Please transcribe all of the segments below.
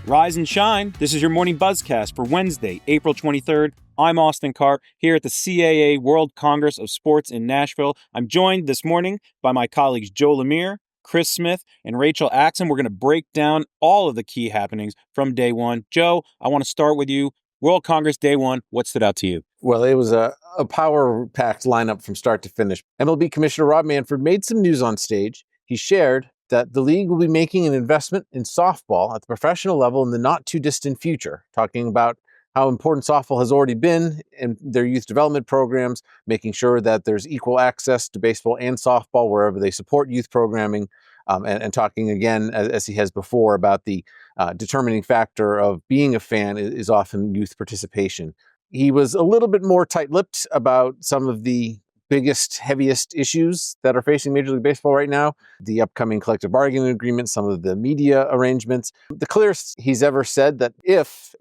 Rise and shine. This is your morning Buzzcast for Wednesday, April 23rd. I'm Austin Karp here at the CAA World Congress of Sports in Nashville. I'm joined this morning by my colleagues Joe Lemire, Chris Smith, and Rachel Axon. We're going to break down all of the key happenings from day one. Joe, I want to start with you. World Congress Day 1, what stood out to you? Well, it was a power-packed lineup from start to finish. MLB Commissioner Rob Manfred made some news on stage. He shared that the league will be making an investment in softball at the professional level in the not-too-distant future, talking about how important softball has already been in their youth development programs, making sure that there's equal access to baseball and softball wherever they support youth programming, and talking again, as he has before, about the determining factor of being a fan is often youth participation. He was a little bit more tight-lipped about some of the biggest, heaviest issues that are facing Major League Baseball right now, the upcoming collective bargaining agreement, some of the media arrangements. The clearest he's ever said that if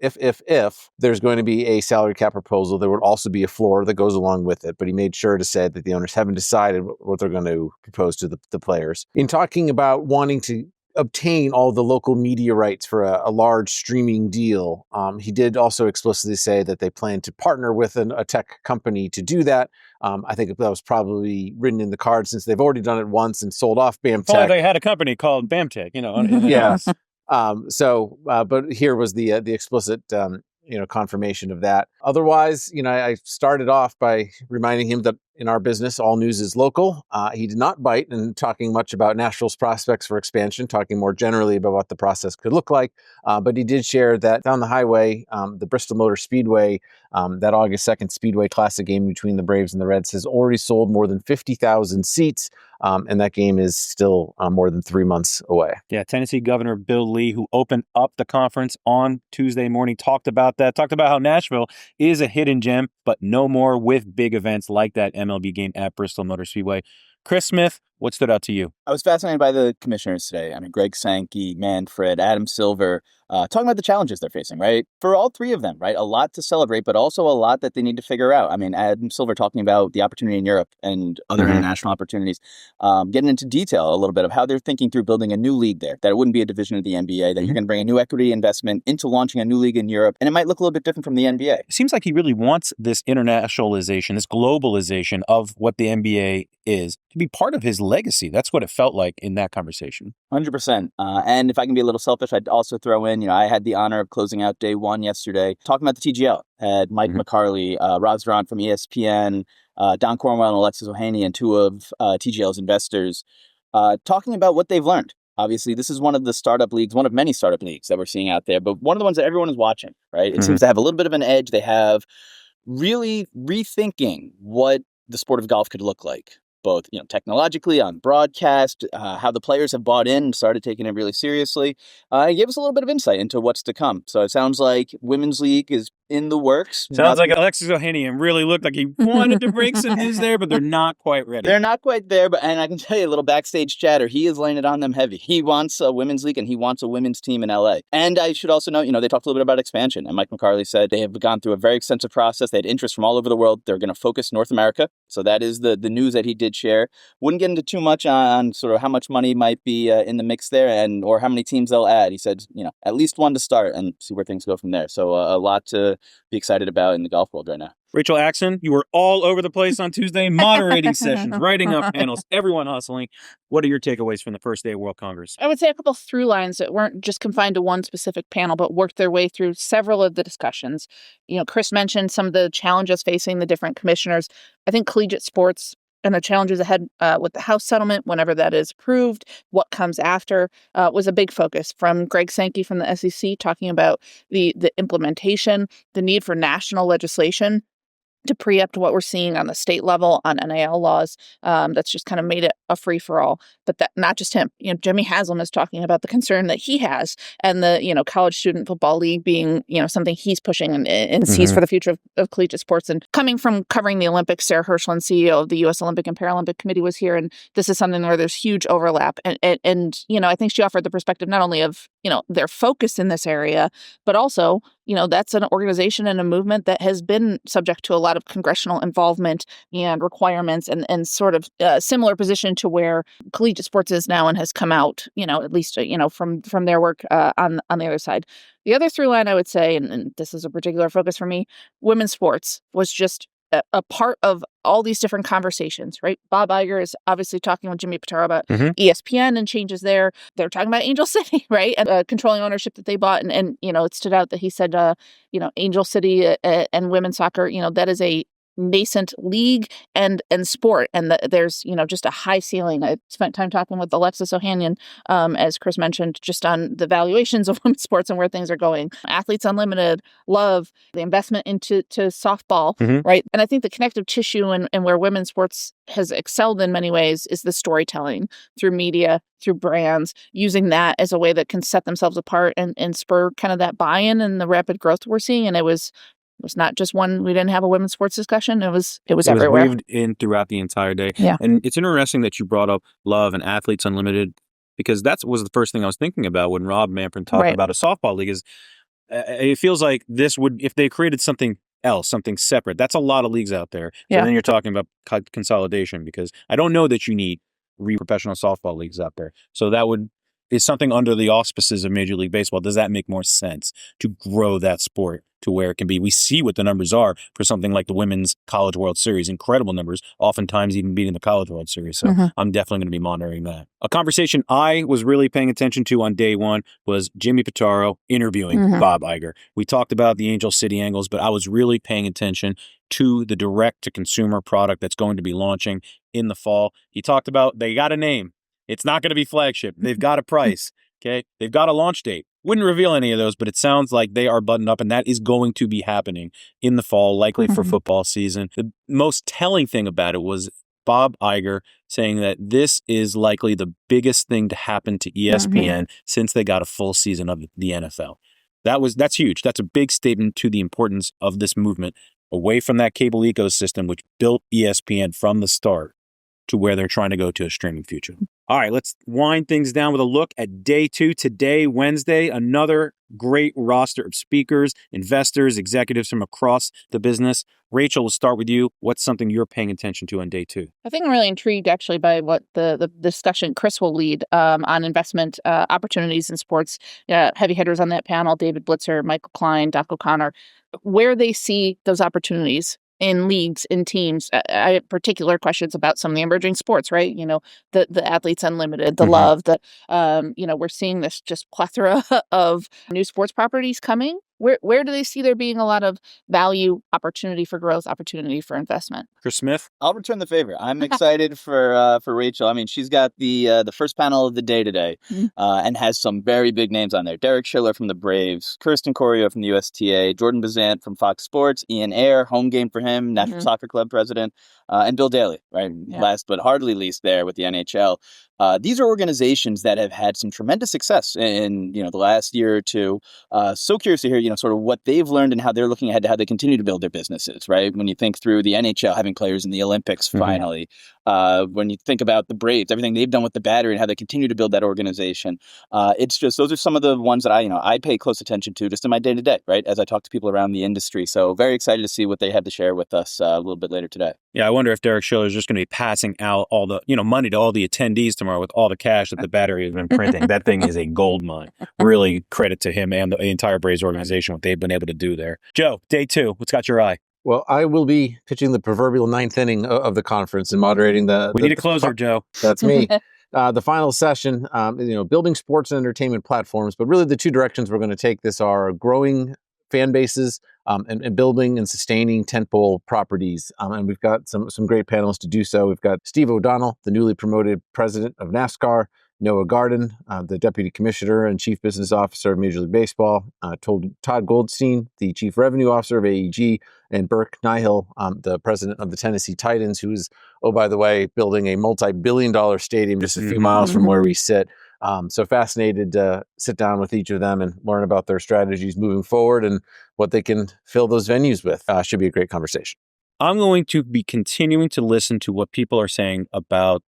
there's going to be a salary cap proposal, there would also be a floor that goes along with it. But he made sure to say that the owners haven't decided what they're going to propose to the players. In talking about wanting to obtain all the local media rights for a large streaming deal, he did also explicitly say that they plan to partner with a tech company to do that. I think that was probably written in the cards since they've already done it once and sold off BAMTech. Well, they had a company called BAMTech, Yes. But here was the explicit confirmation of that. Otherwise, I started off by reminding him that in our business, all news is local. He did not bite in talking much about Nashville's prospects for expansion, talking more generally about what the process could look like. But he did share that down the highway, the Bristol Motor Speedway, that August 2nd Speedway Classic game between the Braves and the Reds has already sold more than 50,000 seats. And that game is still more than 3 months away. Yeah, Tennessee Governor Bill Lee, who opened up the conference on Tuesday morning, talked about how Nashville is a hidden gem, but no more with big events like that MLB game at Bristol Motor Speedway. Chris Smith, what stood out to you? I was fascinated by the commissioners today. I mean, Greg Sankey, Manfred, Adam Silver, talking about the challenges they're facing, right? For all three of them, right? A lot to celebrate, but also a lot that they need to figure out. I mean, Adam Silver talking about the opportunity in Europe and other international opportunities, getting into detail a little bit of how they're thinking through building a new league there, that it wouldn't be a division of the NBA, that you're going to bring a new equity investment into launching a new league in Europe, and it might look a little bit different from the NBA. It seems like he really wants this internationalization, this globalization of what the NBA is to be part of his legacy. That's what it felt like in that conversation. 100%. And if I can be a little selfish, I'd also throw in, I had the honor of closing out day one yesterday, talking about the TGL. Had Mike McCarley, Rob Zerant from ESPN, Don Cornwell and Alexis Ohanian, two of TGL's investors, talking about what they've learned. Obviously, this is one of the startup leagues, one of many startup leagues that we're seeing out there, but one of the ones that everyone is watching, right? It seems to have a little bit of an edge. They have really rethinking what the sport of golf could look like, both technologically, on broadcast, how the players have bought in and started taking it really seriously. It gave us a little bit of insight into what's to come. So it sounds like Women's League is in the works. Sounds like Alexis Ohanian really looked like he wanted to break some news there, but they're not quite ready. They're not quite there, and I can tell you a little backstage chatter. He is laying it on them heavy. He wants a Women's League and he wants a women's team in LA. And I should also note, they talked a little bit about expansion. And Mike McCarley said they have gone through a very extensive process. They had interest from all over the world. They're going to focus North America. So that is the news that he did share. Wouldn't get into too much on sort of how much money might be in the mix there or how many teams they'll add. He said, at least one to start and see where things go from there. So a lot to be excited about in the golf world right now. Rachel Axon, you were all over the place on Tuesday, moderating sessions, writing up panels, everyone hustling. What are your takeaways from the first day of World Congress? I would say a couple through lines that weren't just confined to one specific panel, but worked their way through several of the discussions. Chris mentioned some of the challenges facing the different commissioners. I think collegiate sports and the challenges ahead with the House settlement, whenever that is approved, what comes after, was a big focus from Greg Sankey from the SEC, talking about the implementation, the need for national legislation to preempt what we're seeing on the state level on NIL laws. That's just kind of made it a free-for-all. But that not just him. Jimmy Haslam is talking about the concern that he has and the, college student football league being, something he's pushing and sees for the future of collegiate sports. And coming from covering the Olympics, Sarah Hirschland, CEO of the U.S. Olympic and Paralympic Committee, was here. And this is something where there's huge overlap. And I think she offered the perspective not only of, their focus in this area, but also, that's an organization and a movement that has been subject to a lot of congressional involvement and requirements and sort of similar position to where collegiate sports is now and has come out, at least, from their work on the other side. The other through line, I would say, and this is a particular focus for me, women's sports was just a part of all these different conversations, right? Bob Iger is obviously talking with Jimmy Pitaro about ESPN and changes there. They're talking about Angel City, right? And controlling ownership that they bought. And it stood out that he said, Angel City and women's soccer, that is a nascent league and sport, and there's just a high ceiling. I spent time talking with Alexis Ohanian, as Chris mentioned, just on the valuations of women's sports and where things are going. Athletes Unlimited, love the investment into softball, right? And I think the connective tissue and where women's sports has excelled in many ways is the storytelling through media, through brands, using that as a way that can set themselves apart and spur kind of that buy-in and the rapid growth we're seeing. And it was not just one. We didn't have a women's sports discussion. It was everywhere. Was weaved in throughout the entire day. Yeah. And it's interesting that you brought up Love and Athletes Unlimited, because that was the first thing I was thinking about when Rob Manfred talked about a softball league. Is it feels like this would, if they created something else, something separate, that's a lot of leagues out there. So then you're talking about consolidation, because I don't know that you need professional softball leagues out there. So that is something under the auspices of Major League Baseball. Does that make more sense to grow that sport to where it can be? We see what the numbers are for something like the Women's College World Series. Incredible numbers, oftentimes even beating the College World Series. So I'm definitely going to be monitoring that. A conversation I was really paying attention to on day one was Jimmy Pitaro interviewing Bob Iger. We talked about the Angel City angles, but I was really paying attention to the direct-to-consumer product that's going to be launching in the fall. He talked about they got a name. It's not going to be flagship. They've got a price. Okay. They've got a launch date. Wouldn't reveal any of those, but it sounds like they are buttoned up, and that is going to be happening in the fall, likely for football season. The most telling thing about it was Bob Iger saying that this is likely the biggest thing to happen to ESPN since they got a full season of the NFL. That's huge. That's a big statement to the importance of this movement away from that cable ecosystem, which built ESPN from the start, to where they're trying to go to a streaming future. All right, let's wind things down with a look at day two. Today, Wednesday, another great roster of speakers, investors, executives from across the business. Rachel, we'll start with you. What's something you're paying attention to on day two? I think I'm really intrigued, actually, by what the discussion Chris will lead on investment opportunities in sports. Heavy hitters on that panel, David Blitzer, Michael Klein, Doc O'Connor, where they see those opportunities in leagues, in teams. I have particular questions about some of the emerging sports, right? The Athletes Unlimited, the Love, we're seeing this just plethora of new sports properties coming. Where do they see there being a lot of value, opportunity for growth, opportunity for investment? Chris Smith? I'll return the favor. I'm excited for Rachel. I mean, she's got the first panel of the day today and has some very big names on there. Derek Schiller from the Braves, Kirsten Corio from the USTA, Jordan Bazant from Fox Sports, Ian Ayre, home game for him, National Soccer Club president, and Bill Daly, right? Yeah. Last but hardly least there with the NHL. These are organizations that have had some tremendous success in the last year or two. So curious to hear sort of what they've learned and how they're looking ahead to how they continue to build their businesses. Right, when you think through the NHL having players in the Olympics finally, when you think about the Braves, everything they've done with the Battery and how they continue to build that organization. It's just those are some of the ones that I pay close attention to just in my day to day. Right, as I talk to people around the industry. So very excited to see what they have to share with us a little bit later today. Yeah, I wonder if Derek Schiller is just going to be passing out all the money to all the attendees tomorrow with all the cash that the Battery has been printing. That thing is a gold mine. Really credit to him and the entire Braves organization, what they've been able to do there. Joe, day two, what's got your eye? Well, I will be pitching the proverbial ninth inning of the conference and moderating We need a closer, Joe. That's me. The final session, building sports and entertainment platforms. But really the two directions we're going to take this are growing fan bases and building and sustaining tentpole properties. And we've got some great panelists to do so. We've got Steve O'Donnell, the newly promoted president of NASCAR, Noah Garden, the deputy commissioner and chief business officer of Major League Baseball, Todd Goldstein, the chief revenue officer of AEG, and Burke Nihil, the president of the Tennessee Titans, who is, oh, by the way, building a multi-billion-dollar stadium just a few miles from where we sit. So fascinated to sit down with each of them and learn about their strategies moving forward and what they can fill those venues with. Should be a great conversation. I'm going to be continuing to listen to what people are saying about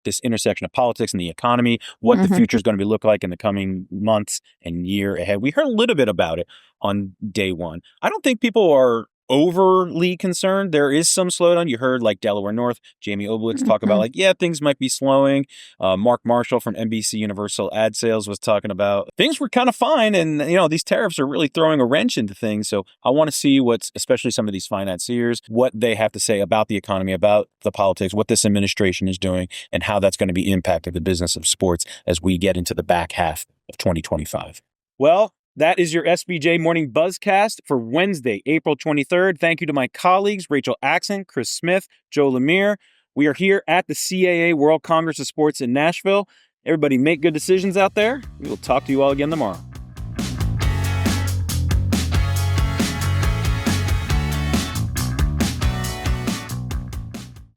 this intersection of politics and the economy, what the future is going to be look like in the coming months and year ahead. We heard a little bit about it on day one. I don't think people are overly concerned. There is some slowdown. You heard like Delaware North, Jamie Oblitz talk about like, yeah, things might be slowing. Mark Marshall from NBC Universal Ad Sales was talking about things were kind of fine. And, these tariffs are really throwing a wrench into things. So I want to see especially some of these financiers, what they have to say about the economy, about the politics, what this administration is doing, and how that's going to be impacting the business of sports as we get into the back half of 2025. Well, that is your SBJ Morning Buzzcast for Wednesday, April 23rd. Thank you to my colleagues, Rachel Axon, Chris Smith, Joe Lemire. We are here at the CAA World Congress of Sports in Nashville. Everybody make good decisions out there. We will talk to you all again tomorrow.